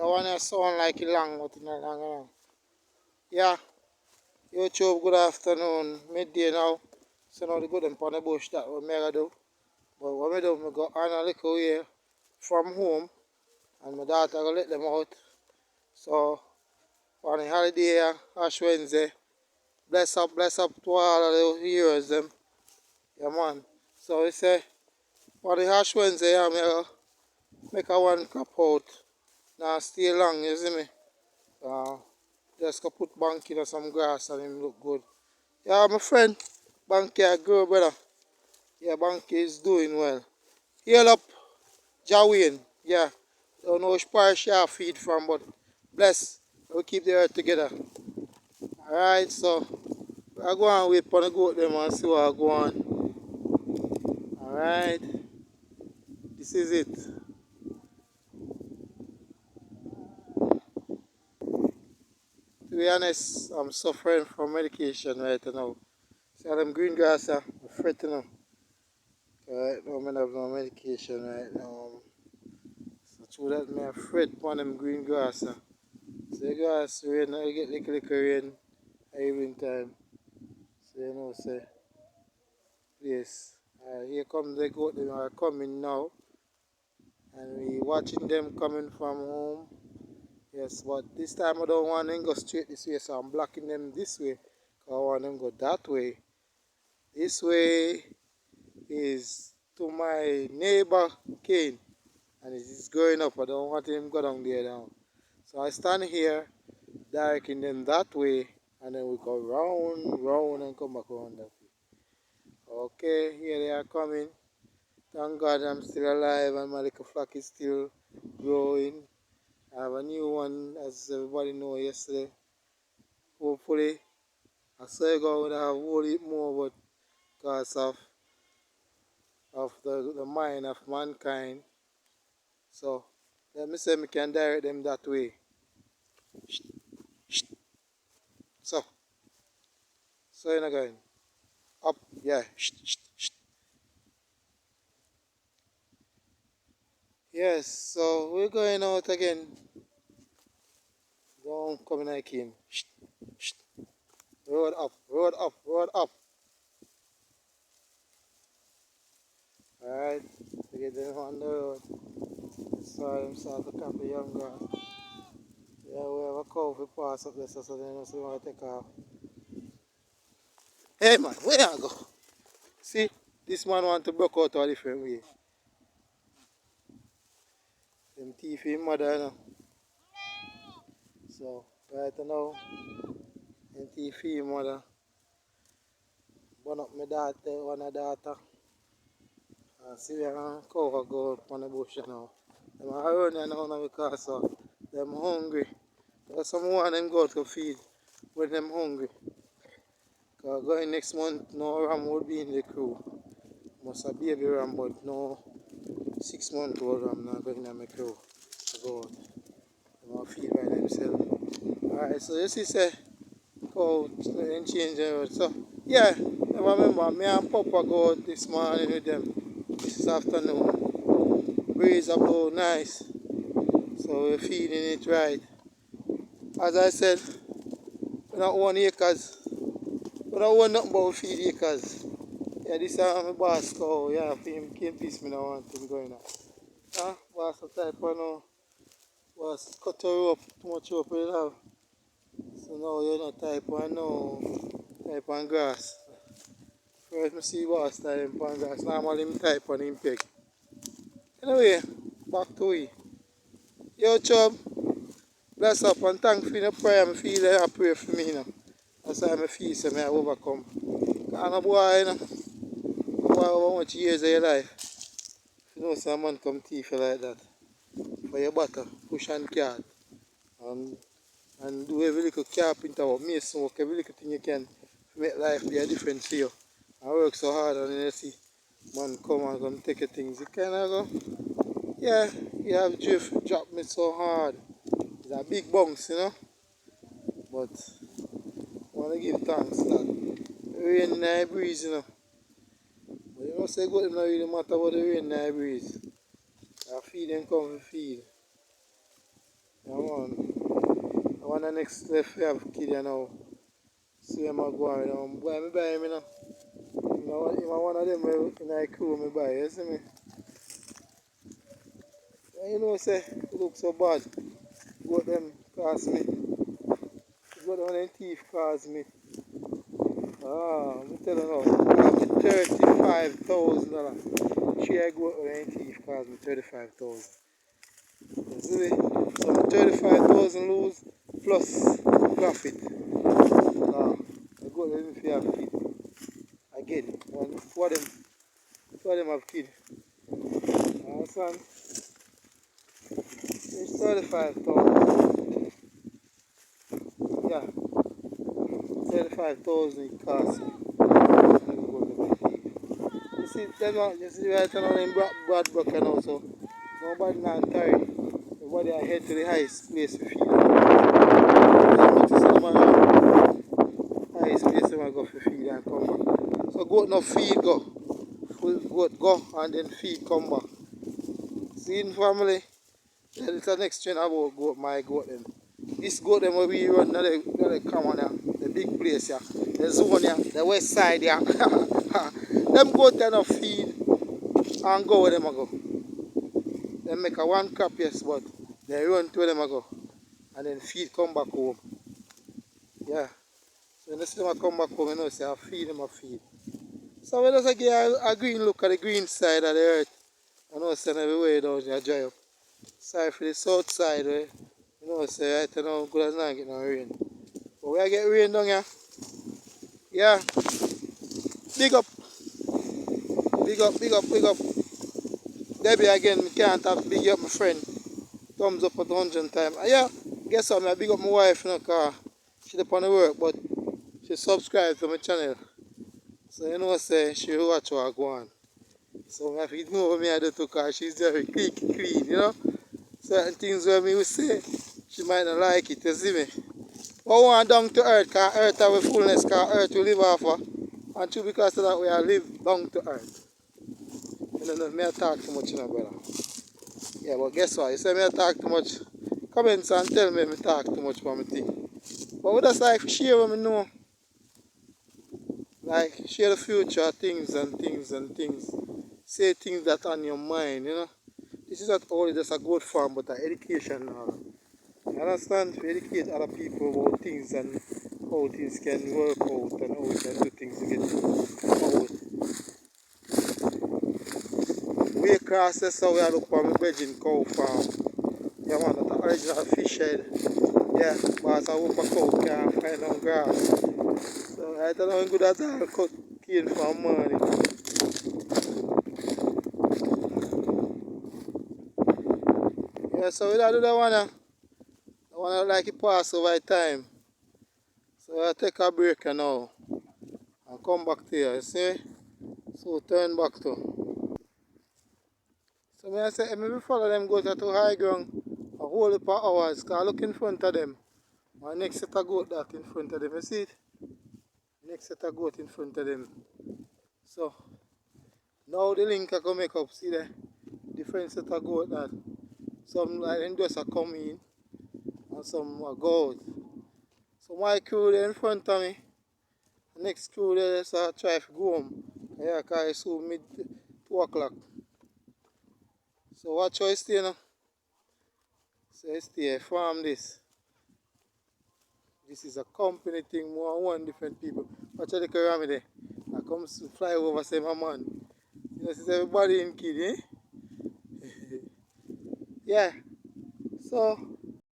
That one that sound like it long, but it's not long. Yeah, YouTube, good afternoon, midday now. So now the good and on the bush that what me I do. But what me do, I go on a little way from home and my daughter go let them out. So on the holiday, Ash Wednesday, bless up to all of the heroes them. Yeah man. So we say on the Ash Wednesday, I make a one crop out. Now stay long, you see me? Just go put Banky in some grass and him look good. Yeah, my friend, Banky a grow, brother. Yeah, Banky is doing well. Heal up, Jawin. Yeah, don't know which part she feed from, but bless. We'll keep the earth together. Alright, so I go and wait for the goat them and see what I go on. Alright, this is it. To be honest, I'm suffering from medication right now. See how them green grass are fretting now. Right now, I don't have no medication right now. So through that, I fret on them green grass. So the grass rain, I get little rain evening time. So you know, say, yes. Here come the goat, they are coming now. And we watching them coming from home. Yes, but this time I don't want them go straight this way, so I'm blocking them this way. I want them go that way. This way is to my neighbor Kane, and it is going up. I don't want him to go down there now. So I stand here, directing them that way, and then we go round, round, and come back around that way. Okay, here they are coming. Thank God I'm still alive, and my little flock is still growing. I have a new one, as everybody know yesterday. Hopefully, I say God would have a whole heap more, but because of the mind of mankind. So let me say, me can direct them that way. So you're not going up, yeah. Yes, so we're going out again. Don't come like him. Road up, road up, road up. Alright, to get them on the road. So him start to cut the young grass. Yeah, we have a cow for pass up there, so they know so we want to take off. Hey man, where I go? See, this man want to broke out a different way. Them teeth in mother, you know. So, right now, them teeth in mother. Burn up my daughter, one daughter. And see where I'm cow go up on the bush now. Them are running now because them hungry. Because someone them go to feed when them hungry. Because going next month, no ram will be in the crew. Must a baby ram, but no 6-month-old ram not going in my crew to go out. They want to feed by themselves. Alright, so you see, say, cow and change the road. So, yeah, I remember me and Papa go out this morning with them. This afternoon. Breeze are blow nice. So we're feeding it right. As I said, we don't own acres. We don't own nothing but we feed acres. Yeah, this is my boss cow. Yeah, for him can't piece me now want him going on. Huh? Boss type of no. Boss cut your rope, too much rope you have. So now you're not type one no type on grass. First I see boss type on grass. Normally him type on him peg. Anyway, back to we. Yo chub, bless up and thank for the prayer. I feel that you pray for me, you know. That's why I feel so I overcome. Because no boy, you know, boy over much years of your life. You know some man come teeth you like that. For your butter, push and card. And do every little carpenter work, mason work, every little thing you can to make life be a difference for you. I work so hard and then you see man come and come take your things. You kind of go, yeah, you have drift, drop me so hard. It's a big bounce, you know. But I want to give thanks that rain and the breeze, you know. But you know, say good, it don't really matter about the rain and the breeze. I feed them come to feed. Yeah, man. I want the next left we have kid you know. See him a go on, you know. Boy, me buy him, you know. Him a one of them in the crew me buy, you see me? And you know, say, it look so bad. What them cost me. What one of them thief cost me. I'm telling you now. Cost me $35,000. She I go with them thief cost me 35,000. You see me? So 35,000 lose plus profit. I go there if you have kid. I get it. One for them have kid. Understand? It's 35,000. Yeah, 35,000 it cost me. You see, them not, you see right now in bad bucket now, so nobody not tired. Everybody are head to the highest place to feed them. Notice them highest place them go for feed and come back. So goat no feed go. Full goat go and then feed come back. See in family, it's the next trend about goat, my goat them. This goat them will be run now they come on here, the big place here, the zone here, the west side here. Them goat they no feed and go where them a go. They make a one crop yes, but they run to where them a go and then feed come back home. Yeah. So when you see them come back home, you know say I feed them a feed. So we just get a green look at the green side of the earth. I know say everywhere down here dry up. Sorry for the south side where you know say right now good as not get no rain. But we get rain down here. Yeah. Big up. Big up, big up, big up. Debbie again, me can't have big up my friend. Thumbs up at 100 times. Yeah, guess what, I big up my wife, you know, cause she depend on the work, but she subscribed to my channel. So you know say she watch what I go on. So I have to ignore me I do too cause she's very clean, you know. Certain things where me will say, she might not like it, you see me. But I want down to earth, cause earth have a fullness, cause earth we live off of. And true because of that we are live down to earth. You don't know, me I talk too much, you know, brother. Yeah, but guess what? You say me I talk too much. Comments and tell me I talk too much for my thing. But we just like share what me know. Like share the future things and things and things. Say things that on your mind, you know. This is not only just a goat farm but an education now. You understand? To educate other people about things and how things can work out and how we can do things to get out. We across this so we are looking for my T&B Goat Farm. Yeah man, that's the original fish head. Yeah, but I hope a cow can't find no grass. So I don't know how good as I cut cane from morning. Yeah, so we do that one. I want to like it pass over time. So I take a break now and come back to here, you see? So turn back to. So I say, maybe follow them goats to high ground a whole heap of hours. Because I look in front of them. My next set of goat that in front of them, you see it? Next set of goat in front of them. So now the link I can make up, see the different set of goat that some like them just come in and some go out. So my crew there in front of me. The next crew there so try to go home. Yeah, because it's soon mid 2 o'clock. So watch how you stay now. So you stay farm this. This is a company thing, more than one different people. Watch how they carry me there. I come to fly over say my man. You know, this is everybody in kid, eh? Yeah. So